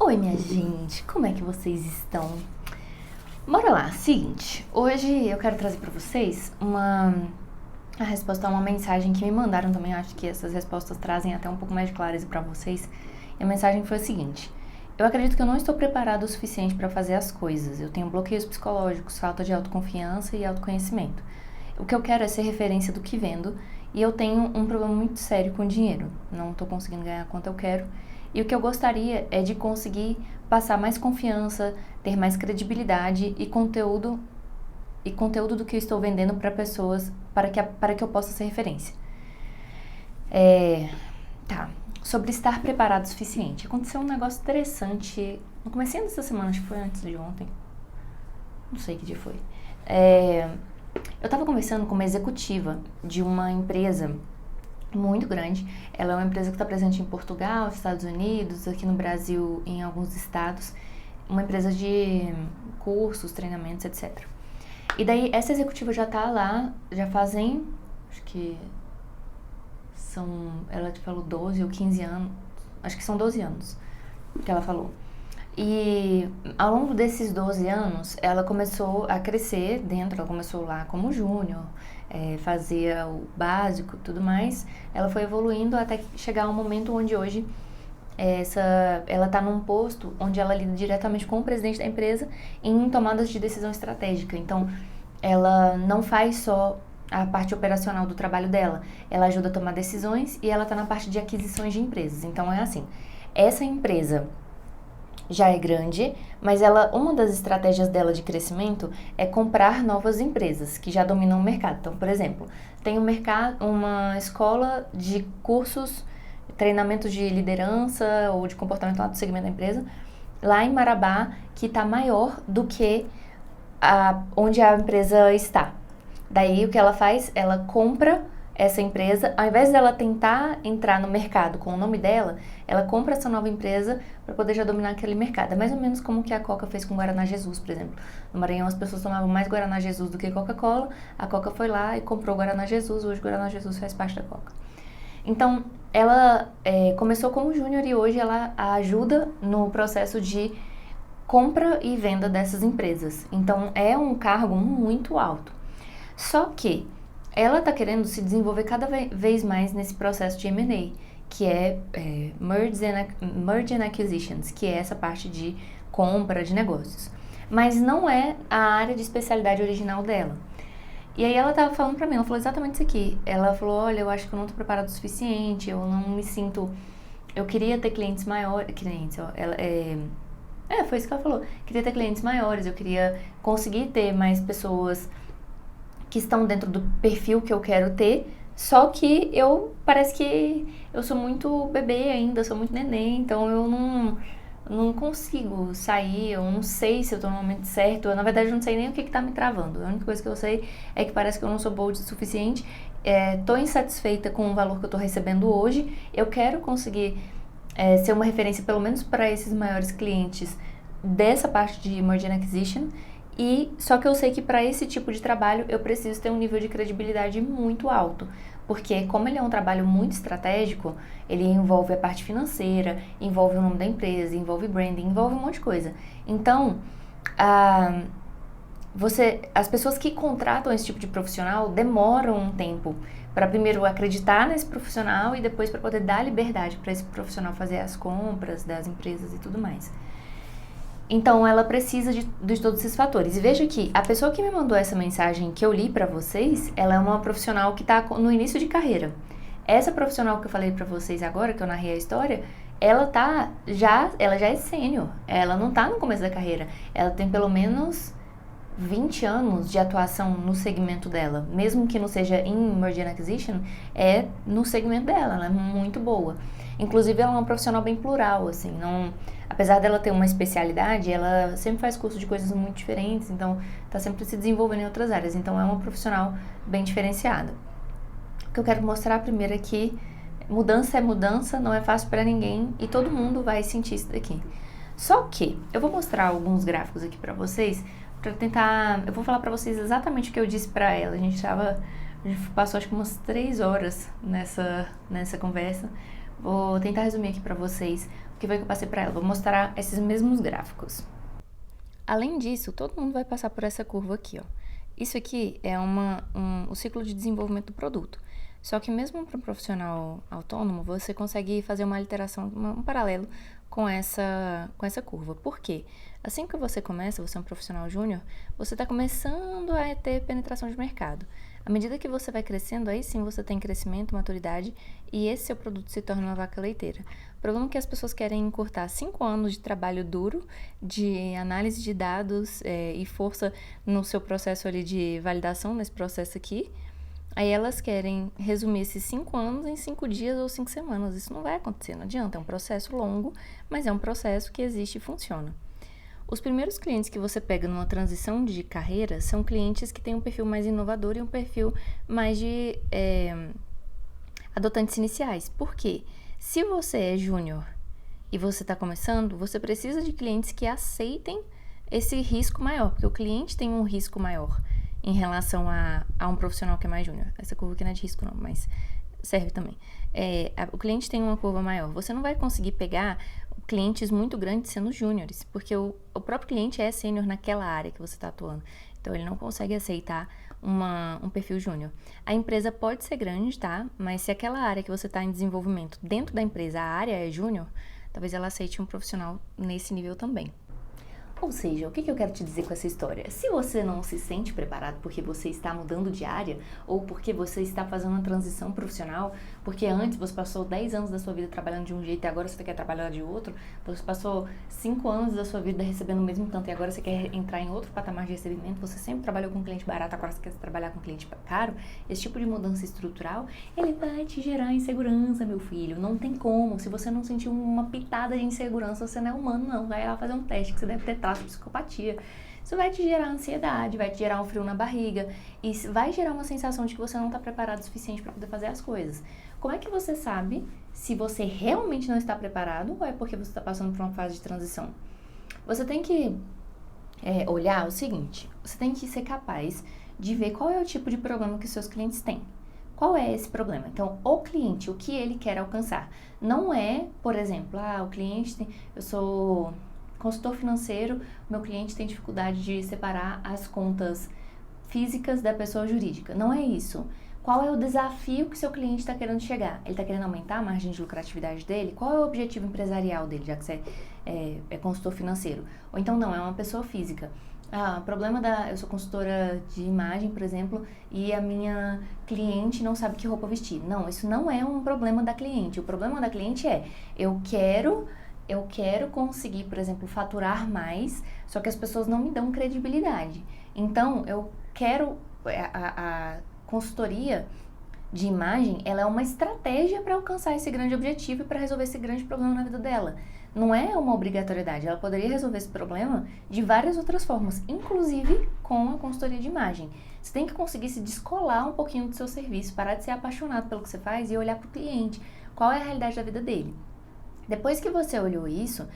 Oi, minha gente, como é que vocês estão? Bora lá, seguinte, hoje eu quero trazer pra vocês a resposta a uma mensagem que me mandaram também. Acho que essas respostas trazem até um pouco mais de clareza pra vocês. E a mensagem foi a seguinte: eu acredito que eu não estou preparado o suficiente pra fazer as coisas. Eu tenho bloqueios psicológicos, falta de autoconfiança e autoconhecimento. O que eu quero é ser referência do que vendo, e eu tenho um problema muito sério com dinheiro. Não estou conseguindo ganhar quanto eu quero. E o que eu gostaria é de conseguir passar mais confiança, ter mais credibilidade e conteúdo do que eu estou vendendo para pessoas, para que eu possa ser referência. Tá. Sobre estar preparado o suficiente. Aconteceu um negócio interessante no comecinho dessa semana, acho que foi antes de ontem. Não sei que dia foi. Eu tava conversando com uma executiva de uma empresa muito grande. Ela é uma empresa que está presente em Portugal, Estados Unidos, aqui no Brasil, em alguns estados. Uma empresa de cursos, treinamentos, etc. E daí, essa executiva já tá lá, já fazem, acho que ela te falou 12 ou 15 anos, acho que são 12 anos que ela falou. E ao longo desses 12 anos, ela começou a crescer dentro, ela começou lá como júnior, fazia o básico e tudo mais. Ela foi evoluindo até chegar a um momento onde hoje ela está num posto onde ela lida diretamente com o presidente da empresa em tomadas de decisão estratégica. Então, ela não faz só a parte operacional do trabalho dela, ela ajuda a tomar decisões e ela está na parte de aquisições de empresas. Então, é assim, essa empresa já é grande, mas uma das estratégias dela de crescimento é comprar novas empresas que já dominam o mercado. Então, por exemplo, tem uma escola de cursos, treinamentos de liderança ou de comportamento lá do segmento da empresa, lá em Marabá, que está maior do que onde a empresa está. Daí, o que ela faz? Ela compra essa empresa, ao invés dela tentar entrar no mercado com o nome dela, ela compra essa nova empresa para poder já dominar aquele mercado. É mais ou menos como que a Coca fez com o Guaraná Jesus, por exemplo. No Maranhão as pessoas tomavam mais Guaraná Jesus do que Coca-Cola, a Coca foi lá e comprou o Guaraná Jesus, hoje o Guaraná Jesus faz parte da Coca. Então, ela começou como júnior e hoje ela ajuda no processo de compra e venda dessas empresas. Então, é um cargo muito alto. Só que ela está querendo se desenvolver cada vez mais nesse processo de M&A, que é Merge and Acquisitions, que é essa parte de compra de negócios. Mas não é a área de especialidade original dela. E aí ela estava falando para mim, ela falou exatamente isso aqui. Ela falou, olha, eu acho que eu não estou preparada o suficiente, eu não me sinto... Eu queria ter clientes maiores... Foi isso que ela falou. Queria ter clientes maiores, eu queria conseguir ter mais pessoas que estão dentro do perfil que eu quero ter, só que parece que eu sou muito bebê ainda, sou muito neném, então eu não consigo sair, eu não sei se eu tô no momento certo, eu na verdade não sei nem o que tá me travando. A única coisa que eu sei é que parece que eu não sou boa o suficiente, tô insatisfeita com o valor que eu tô recebendo hoje, eu quero conseguir ser uma referência pelo menos para esses maiores clientes dessa parte de Merger and Acquisition. Só que eu sei que para esse tipo de trabalho eu preciso ter um nível de credibilidade muito alto, porque como ele é um trabalho muito estratégico, ele envolve a parte financeira, envolve o nome da empresa, envolve branding, envolve um monte de coisa. Então, as pessoas que contratam esse tipo de profissional demoram um tempo para primeiro acreditar nesse profissional e depois para poder dar liberdade para esse profissional fazer as compras das empresas e tudo mais. Então, ela precisa de todos esses fatores. E veja que a pessoa que me mandou essa mensagem que eu li pra vocês, ela é uma profissional que tá no início de carreira. Essa profissional que eu falei pra vocês agora, que eu narrei a história, ela já é sênior. Ela não tá no começo da carreira. Ela tem pelo menos 20 anos de atuação no segmento dela. Mesmo que não seja em Merger and Acquisition, é no segmento dela. Ela é muito boa. Inclusive, ela é uma profissional bem plural, assim, apesar dela ter uma especialidade, ela sempre faz curso de coisas muito diferentes, então tá sempre se desenvolvendo em outras áreas, então é uma profissional bem diferenciada. O que eu quero mostrar primeiro é que mudança é mudança, não é fácil para ninguém e todo mundo vai sentir isso daqui. Só que eu vou mostrar alguns gráficos aqui para vocês, para tentar, eu vou falar para vocês exatamente o que eu disse para ela. A gente passou acho que umas 3 horas nessa conversa. Vou tentar resumir aqui para vocês O que foi que eu passei para ela? Vou mostrar esses mesmos gráficos. Além disso, todo mundo vai passar por essa curva aqui, ó. Isso aqui é o ciclo de desenvolvimento do produto. Só que mesmo para um profissional autônomo, você consegue fazer uma alteração, um paralelo com essa curva. Por quê? Assim que você começa, você é um profissional júnior, você está começando a ter penetração de mercado. À medida que você vai crescendo, aí sim você tem crescimento, maturidade, e esse seu produto se torna uma vaca leiteira. O problema é que as pessoas querem encurtar 5 anos de trabalho duro, de análise de dados e força no seu processo ali de validação, nesse processo aqui. Aí elas querem resumir esses 5 anos em 5 dias ou 5 semanas. Isso não vai acontecer, não adianta. É um processo longo, mas é um processo que existe e funciona. Os primeiros clientes que você pega numa transição de carreira são clientes que têm um perfil mais inovador e um perfil mais de adotantes iniciais. Por quê? Se você é júnior e você está começando, você precisa de clientes que aceitem esse risco maior, porque o cliente tem um risco maior em relação a um profissional que é mais júnior. Essa curva aqui não é de risco não, mas serve também. O cliente tem uma curva maior. Você não vai conseguir pegar clientes muito grandes sendo júniores, porque o próprio cliente é sênior naquela área que você está atuando. Então, ele não consegue aceitar um perfil júnior. A empresa pode ser grande, tá? Mas se aquela área que você está em desenvolvimento dentro da empresa, a área é júnior, talvez ela aceite um profissional nesse nível também. Ou seja, o que eu quero te dizer com essa história? Se você não se sente preparado porque você está mudando de área ou porque você está fazendo uma transição profissional, porque antes você passou 10 anos da sua vida trabalhando de um jeito e agora você quer trabalhar de outro, você passou 5 anos da sua vida recebendo o mesmo tanto e agora você quer entrar em outro patamar de recebimento, você sempre trabalhou com cliente barato, agora você quer trabalhar com cliente caro, esse tipo de mudança estrutural, ele vai te gerar insegurança, meu filho. Não tem como. Se você não sentir uma pitada de insegurança, você não é humano, não. Vai lá fazer um teste que você deve ter traço de psicopatia. Isso vai te gerar ansiedade, vai te gerar um frio na barriga e vai gerar uma sensação de que você não está preparado o suficiente para poder fazer as coisas. Como é que você sabe se você realmente não está preparado ou é porque você está passando por uma fase de transição? Você tem que olhar o seguinte, você tem que ser capaz de ver qual é o tipo de problema que os seus clientes têm. Qual é esse problema? Então, o cliente, o que ele quer alcançar? Não é, por exemplo, o cliente, eu sou consultor financeiro, meu cliente tem dificuldade de separar as contas físicas da pessoa jurídica. Não é isso. Qual é o desafio que seu cliente está querendo chegar? Ele está querendo aumentar a margem de lucratividade dele? Qual é o objetivo empresarial dele, já que você é consultor financeiro? Ou então não, é uma pessoa física. Eu sou consultora de imagem, por exemplo, e a minha cliente não sabe que roupa vestir. Não, isso não é um problema da cliente. O problema da cliente é, eu quero conseguir, por exemplo, faturar mais, só que as pessoas não me dão credibilidade. Então, eu quero a consultoria de imagem, ela é uma estratégia para alcançar esse grande objetivo e para resolver esse grande problema na vida dela. Não é uma obrigatoriedade, ela poderia resolver esse problema de várias outras formas, inclusive com a consultoria de imagem. Você tem que conseguir se descolar um pouquinho do seu serviço, parar de ser apaixonado pelo que você faz e olhar para o cliente. Qual é a realidade da vida dele? Depois que você olhou isso,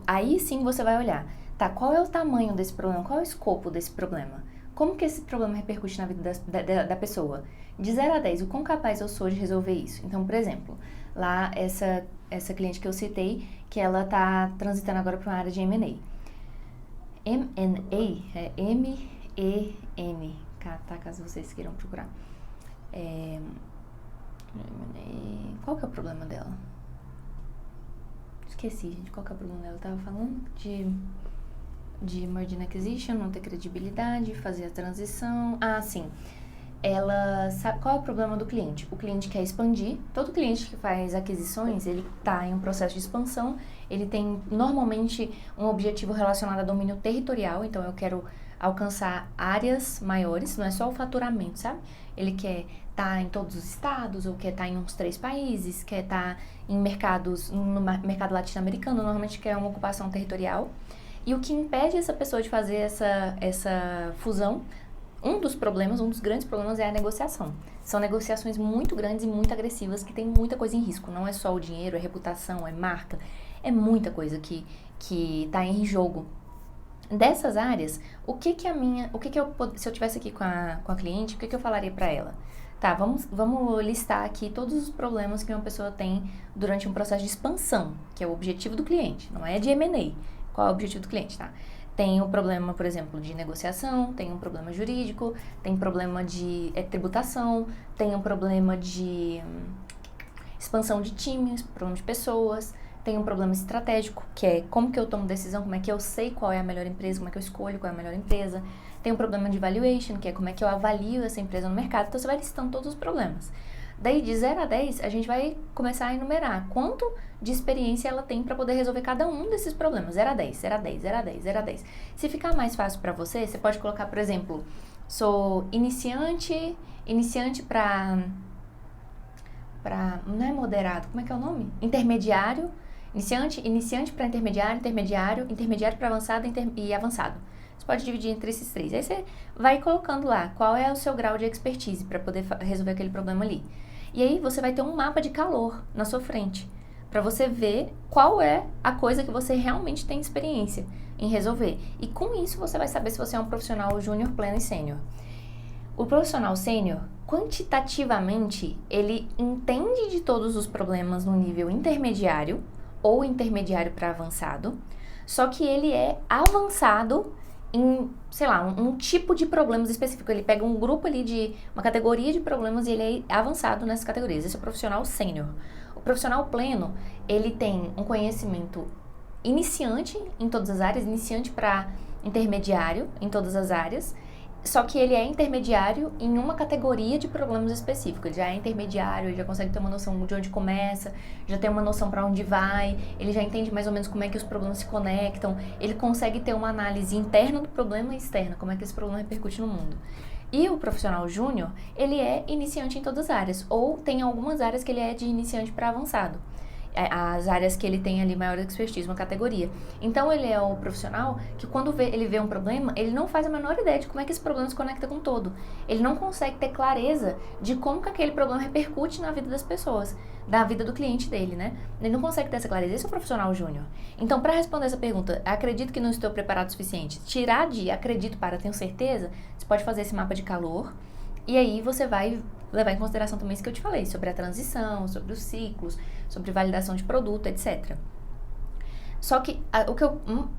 aí sim você vai olhar, tá, qual é o tamanho desse problema, qual é o escopo desse problema? Como que esse problema repercute na vida da pessoa? De 0 a 10, o quão capaz eu sou de resolver isso? Então, por exemplo, lá essa cliente que eu citei, que ela tá transitando agora para uma área de M&A. M&A é M-E-N, tá? Caso vocês queiram procurar. Qual que é o problema dela? Esqueci, gente, qual que é o problema dela? Eu tava falando de merger and acquisition, não ter credibilidade, fazer a transição. Sim. Ela sabe qual é o problema do cliente. O cliente quer expandir. Todo cliente que faz aquisições, ele está em um processo de expansão. Ele tem normalmente um objetivo relacionado a domínio territorial. Então, eu quero alcançar áreas maiores. Não é só o faturamento, sabe? Ele quer estar em todos os estados, ou quer estar em uns 3 países, quer estar em mercados, no mercado latino-americano, normalmente quer uma ocupação territorial. E o que impede essa pessoa de fazer essa fusão, um dos grandes problemas é a negociação. São negociações muito grandes e muito agressivas, que tem muita coisa em risco. Não é só o dinheiro, é reputação, é marca, é muita coisa que está em jogo. Dessas áreas, se eu estivesse aqui com a cliente, o que eu falaria para ela? Tá, vamos listar aqui todos os problemas que uma pessoa tem durante um processo de expansão, que é o objetivo do cliente, não é de M&A. Qual é o objetivo do cliente, tá? Tem o problema, por exemplo, de negociação, tem um problema jurídico, tem problema de tributação, tem um problema de expansão de times, problema de pessoas, tem um problema estratégico, que é como que eu tomo decisão, como é que eu sei qual é a melhor empresa, como é que eu escolho qual é a melhor empresa. Tem um problema de valuation, que é como é que eu avalio essa empresa no mercado. Então, você vai listando todos os problemas. Daí, de 0 a 10, a gente vai começar a enumerar quanto de experiência ela tem para poder resolver cada um desses problemas. 0 a 10, 0 a 10, 0 a 10, 0 a 10. Se ficar mais fácil para você, você pode colocar, por exemplo, sou iniciante para... não é moderado, como é que é o nome? Intermediário, iniciante para intermediário para avançado e avançado. Você pode dividir entre esses 3. Aí você vai colocando lá qual é o seu grau de expertise para poder resolver aquele problema ali. E aí você vai ter um mapa de calor na sua frente, para você ver qual é a coisa que você realmente tem experiência em resolver. E com isso você vai saber se você é um profissional júnior, pleno e sênior. O profissional sênior, quantitativamente, ele entende de todos os problemas no nível intermediário ou intermediário para avançado, só que ele é avançado em, sei lá, um tipo de problemas específico. Ele pega um grupo ali de uma categoria de problemas e ele é avançado nessas categorias. Esse é o profissional sênior. O profissional pleno, ele tem um conhecimento iniciante em todas as áreas, iniciante para intermediário em todas as áreas, só que ele é intermediário em uma categoria de problemas específicos. Ele já é intermediário, ele já consegue ter uma noção de onde começa, já tem uma noção para onde vai, ele já entende mais ou menos como é que os problemas se conectam, ele consegue ter uma análise interna do problema e externa, como é que esse problema repercute no mundo. E o profissional júnior, ele é iniciante em todas as áreas, ou tem algumas áreas que ele é de iniciante para avançado. As áreas que ele tem ali maior expertise, uma categoria. Então, ele é o profissional que quando ele vê um problema, ele não faz a menor ideia de como é que esse problema se conecta com o todo. Ele não consegue ter clareza de como que aquele problema repercute na vida das pessoas, da vida do cliente dele, né? Ele não consegue ter essa clareza. Esse é o profissional júnior. Então, para responder essa pergunta, acredito que não estou preparado o suficiente, tirar de acredito para tenho certeza, você pode fazer esse mapa de calor, e aí você vai levar em consideração também isso que eu te falei, sobre a transição, sobre os ciclos, sobre validação de produto, etc. Só que,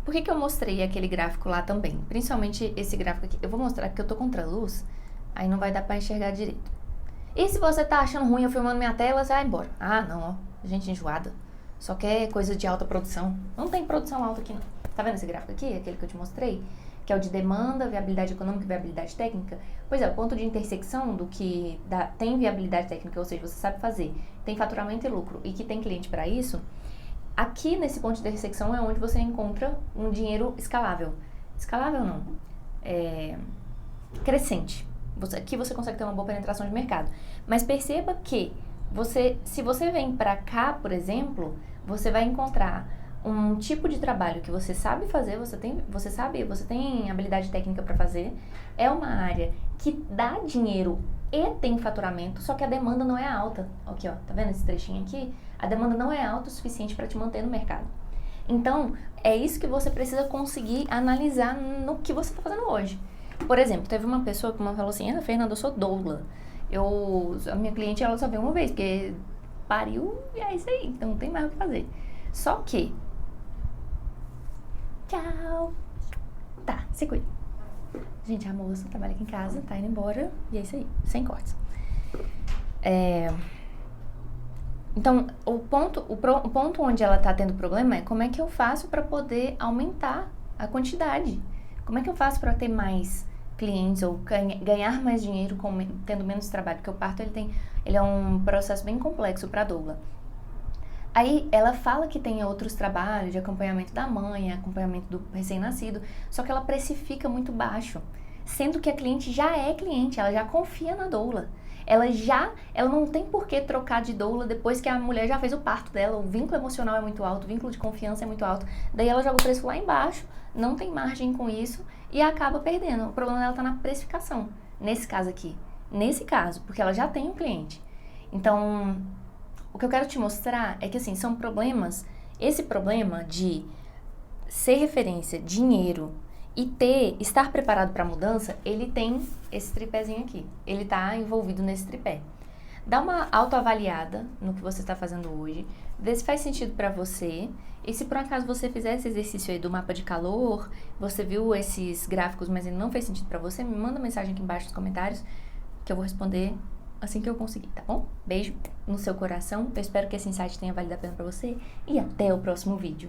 por que eu mostrei aquele gráfico lá também? Principalmente esse gráfico aqui. Eu vou mostrar porque eu tô contra a luz, aí não vai dar pra enxergar direito. E se você tá achando ruim eu filmando minha tela, você vai embora. Ah, não, ó, gente enjoada. Só quer coisa de alta produção. Não tem produção alta aqui, não. Tá vendo esse gráfico aqui? Aquele que eu te mostrei? Que é o de demanda, viabilidade econômica e viabilidade técnica. Pois é, o ponto de intersecção do que tem viabilidade técnica, ou seja, você sabe fazer, tem faturamento e lucro e que tem cliente para isso, aqui nesse ponto de intersecção é onde você encontra um dinheiro escalável. Escalável não, crescente. Aqui você consegue ter uma boa penetração de mercado. Mas perceba que se você vem para cá, por exemplo, você vai encontrar um tipo de trabalho que você sabe fazer, você tem habilidade técnica para fazer, é uma área que dá dinheiro e tem faturamento, só que a demanda não é alta. Aqui, ó, tá vendo esse trechinho aqui? A demanda não é alta o suficiente para te manter no mercado. Então, é isso que você precisa conseguir analisar no que você está fazendo hoje. Por exemplo, teve uma pessoa que falou assim, Fernanda, eu sou doula. A minha cliente, ela só veio uma vez, porque pariu e é isso aí, então não tem mais o que fazer. Só que tchau. Tá, se cuida. Gente, a moça trabalha aqui em casa, tá indo embora. E é isso aí, sem cortes. Então, o ponto onde ela tá tendo problema é como é que eu faço para poder aumentar a quantidade. Como é que eu faço para ter mais clientes ou ganhar mais dinheiro tendo menos trabalho? Porque o parto, ele é um processo bem complexo para a doula. Aí ela fala que tem outros trabalhos de acompanhamento da mãe, acompanhamento do recém-nascido, só que ela precifica muito baixo, sendo que a cliente já é cliente, ela já confia na doula. Ela não tem por que trocar de doula depois que a mulher já fez o parto dela, o vínculo emocional é muito alto, o vínculo de confiança é muito alto, daí ela joga o preço lá embaixo, não tem margem com isso e acaba perdendo. O problema dela tá na precificação, nesse caso aqui, porque ela já tem um cliente. Então, o que eu quero te mostrar é que, assim, são problemas, esse problema de ser referência, dinheiro E estar preparado para a mudança, ele tem esse tripézinho aqui. Ele está envolvido nesse tripé. Dá uma autoavaliada no que você está fazendo hoje, vê se faz sentido para você. E se por acaso você fizer esse exercício aí do mapa de calor, você viu esses gráficos, mas ele não fez sentido para você, me manda mensagem aqui embaixo nos comentários que eu vou responder assim que eu conseguir, tá bom? Beijo no seu coração. Eu espero que esse insight tenha valido a pena para você e até o próximo vídeo.